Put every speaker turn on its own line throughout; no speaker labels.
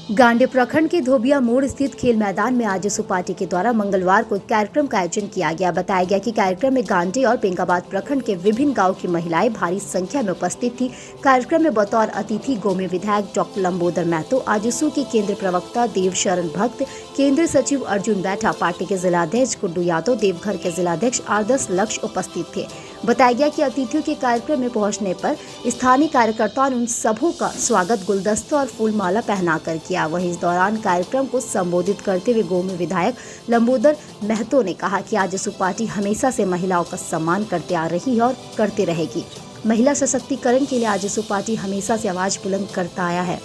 गांडे प्रखंड के धोबिया मोड़ स्थित खेल मैदान में आजसू पार्टी के द्वारा मंगलवार को एक कार्यक्रम का आयोजन किया गया। बताया गया कि कार्यक्रम में गांडे और बेंगाबाद प्रखंड के विभिन्न गांव की महिलाएं भारी संख्या में उपस्थित थी। कार्यक्रम में बतौर अतिथि गोमे विधायक डॉक्टर लंबोदर महतो, आजसू के केंद्र प्रवक्ता देवशरण भक्त, केंद्रीय सचिव अर्जुन बैठा, पार्टी के जिलाध्यक्ष गुड्डू यादव, देवघर के जिलाध्यक्ष आदर्श लक्ष्य उपस्थित थे। बताया गया कि अतिथियों के कार्यक्रम में पहुंचने पर स्थानीय कार्यकर्ताओं ने उन सबों का स्वागत गुलदस्तों और फूल माला पहनाकर किया। वहीं इस दौरान कार्यक्रम को संबोधित करते हुए गोमे विधायक लंबोदर महतो ने कहा कि आजसू पार्टी हमेशा से महिलाओं का सम्मान करते आ रही है और करते रहेगी। महिला सशक्तिकरण के लिए आजसू पार्टी हमेशा से आवाज बुलंद करता आया है।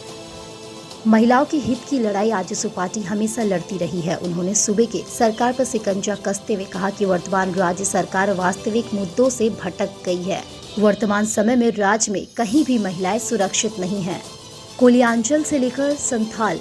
महिलाओं के हित की लड़ाई आजसू पार्टी हमेशा लड़ती रही है। उन्होंने सूबे के सरकार पर शिकंजा कसते हुए कहा कि वर्तमान राज्य सरकार वास्तविक मुद्दों से भटक गई है। वर्तमान समय में राज्य में कहीं भी महिलाएं सुरक्षित नहीं हैं। कोलियांचल से लेकर संथाल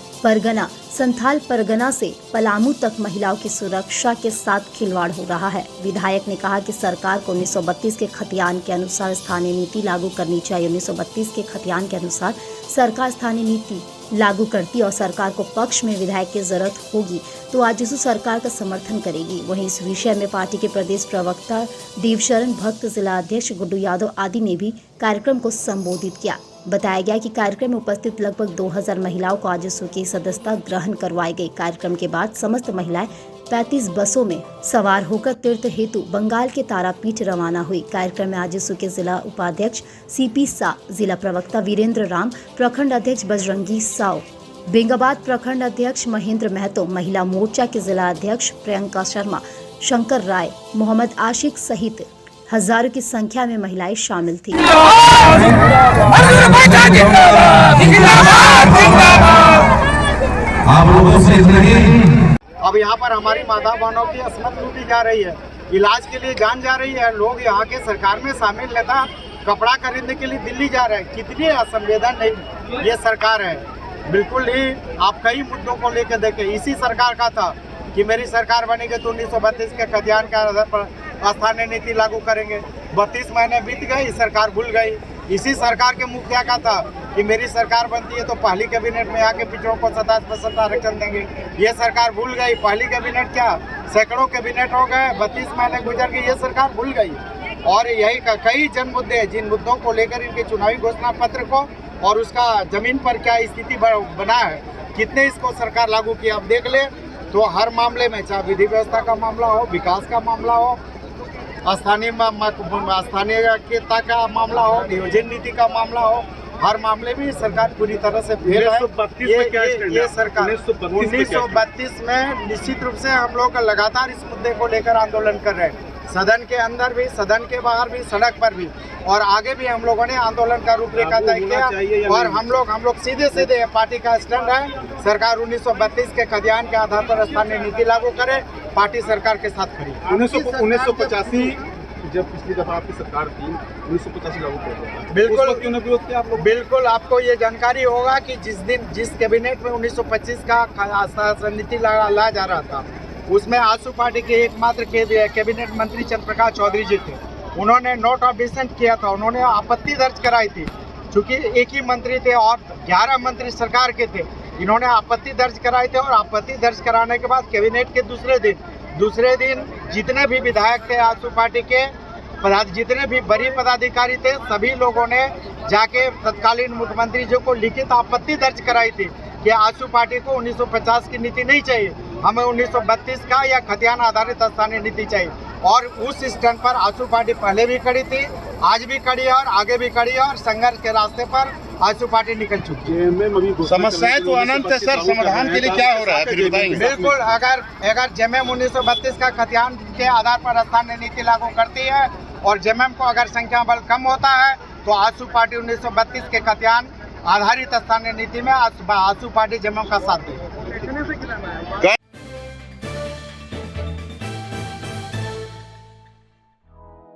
परगना से पलामू तक महिलाओं की सुरक्षा के साथ खिलवाड़ हो रहा है। विधायक ने कहा कि सरकार को 1932 के खतियान के अनुसार स्थानीय नीति लागू करनी चाहिए। 1932 के खतियान के अनुसार सरकार स्थानीय नीति लागू करती और सरकार को पक्ष में विधायक की जरूरत होगी तो आजसू सरकार का समर्थन करेगी। वहीं इस विषय में पार्टी के प्रदेश प्रवक्ता देवशरण भक्त, जिला अध्यक्ष गुड्डू यादव आदि ने भी कार्यक्रम को संबोधित किया। बताया गया कि कार्यक्रम में उपस्थित लगभग 2000 महिलाओं को आजसू की सदस्यता ग्रहण करवाई गई। कार्यक्रम के बाद समस्त महिलाएं 35 बसों में सवार होकर तीर्थ हेतु बंगाल के तारापीठ रवाना हुई। कार्यक्रम में आजसू के जिला उपाध्यक्ष सीपी सा, जिला प्रवक्ता वीरेंद्र राम, प्रखंड अध्यक्ष बजरंगी साव, बेंगाबाद प्रखंड अध्यक्ष महेंद्र महतो, महिला मोर्चा के जिला अध्यक्ष प्रियंका शर्मा, शंकर राय, मोहम्मद आशिक सहित हजारों की संख्या में महिलाएं शामिल थी।
अब यहाँ पर हमारी माता बहनों की असमत लूटी जा रही है, इलाज के लिए जान जा रही है। लोग यहाँ के सरकार में शामिल नेता कपड़ा खरीदने के लिए दिल्ली जा रहे हैं। कितनी असंवेदन नहीं ये सरकार है। बिल्कुल ही आप कई मुद्दों को लेकर देखें। इसी सरकार का था कि मेरी सरकार बनेगी तो 1932 के खतियान के आधार पर स्थानीय नीति लागू करेंगे। 32 महीने बीत गए, सरकार भूल गई। इसी सरकार के मुखिया का था कि मेरी सरकार बनती है तो पहली कैबिनेट में आके पिछड़ों को 27% आरक्षण देंगे। ये सरकार भूल गई। पहली कैबिनेट क्या, सैकड़ों कैबिनेट हो गए, 32 महीने गुजर गए, ये सरकार भूल गई। और यही कई जन मुद्दे हैं जिन मुद्दों को लेकर इनके चुनावी घोषणा पत्र को और उसका जमीन पर क्या स्थिति बना है, कितने इसको सरकार लागू किया। अब देख ले तो हर मामले में, चाहे विधि व्यवस्था का मामला हो, विकास का मामला हो, स्थानीयता का मामला हो, नियोजन नीति का मामला हो, हर मामले में सरकार पूरी तरह से फेल है। ये सरकार 1932 में निश्चित रूप से हम लोग लगातार इस मुद्दे को लेकर आंदोलन कर रहे हैं। सदन के अंदर भी, सदन के बाहर भी, सड़क पर भी, और आगे भी हम लोगों ने आंदोलन का रूपरेखा तय किया। और हम लोग सीधे पार्टी का स्टैंड है, सरकार 1932 के खतियान के आधार पर स्थानीय नीति लागू करे, पार्टी सरकार के साथ खड़ी।
1985 जब पिछली दफा आपकी सरकार थी, 1985 लागू किया।
बिल्कुल,
क्यों ना विरोध किया आप लोग?
बिल्कुल, आपको ये जानकारी होगा कि जिस कैबिनेट में 1925 का नीति ला जा रहा था, उसमें आजसू पार्टी के एकमात्र कैबिनेट मंत्री चंद्रप्रकाश चौधरी जी थे। उन्होंने नोट ऑफ डिसेंट किया था, उन्होंने आपत्ति दर्ज कराई थी। चूंकि एक ही मंत्री थे और 11 मंत्री सरकार के थे, इन्होंने आपत्ति दर्ज कराई थी। और आपत्ति दर्ज कराने के बाद कैबिनेट के दूसरे दिन जितने भी विधायक थे आजसू पार्टी के, जितने भी बड़ी पदाधिकारी थे, सभी लोगों ने जाके तत्कालीन मुख्यमंत्री जी को लिखित आपत्ति दर्ज कराई थी कि आजसू पार्टी को 1950 की नीति नहीं चाहिए, हमें 1932 का या खतियान आधारित स्थानीय नीति चाहिए। और उस स्टैंड पर आजसू पार्टी पहले भी खड़ी थी, आज भी खड़ी है और आगे भी खड़ी है। और संघर्ष के रास्ते पर आजसू पार्टी निकल चुकी है।
समस्याएं तो अनंत है सर, समाधान के लिए क्या हो रहा है फिर बताएंगे?
बिल्कुल, अगर जेएमएम 1932 का खतियान के आधार पर स्थानीय नीति लागू करती है और जेएमएम को अगर संख्या बल कम होता है तो आजसू पार्टी 1932 के खतियान आधारित स्थानीय नीति में आजसू पार्टी जेएमएम का साथ देगी।